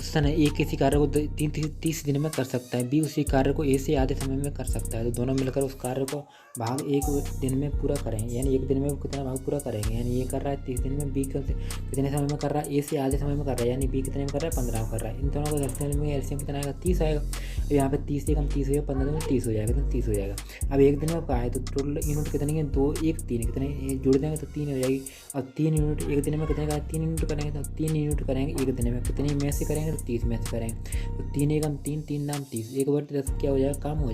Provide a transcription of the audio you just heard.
Question है, ए किसी कार्य को 30 दिन में कर सकता है, बी उसी कार्य को ए से आधे समय में कर सकता है, तो दोनों मिलकर उस कार्य को भाग 1 दिन में पूरा करेंगे। यानी 1 दिन में वो कितना भाग पूरा करेंगे। यानी ये कर रहा है 30 दिन में, बी कितने समय में कर रहा है, ए से आधे समय में कर रहा है, यानी बी कितने में कर रहा है 15 में कर रहा है। इन दोनों को एलसीएम में एलसीएम कितना आएगा 30 आएगा। अब यहाँ पे 30 से कम 30 हो जाएगा, 15 दिन में 30 हो जाएगा, तो 30 हो जाएगा। अब 1 दिन में कहा है तो टोटल यूनिट कितने हैं 2 1 3 कितने जोड़ देंगे तो 3 हो जाएगी। और 3 यूनिट 1 दिन में कितने का 3 यूनिट करेंगे, तो 3 यूनिट करेंगे 1 दिन में, कितनी में से करेंगे तो 30 में से करेंगे। तो 3 एकम 3 3 नाम 30, 1/10 क्या हो जाएगा काम हो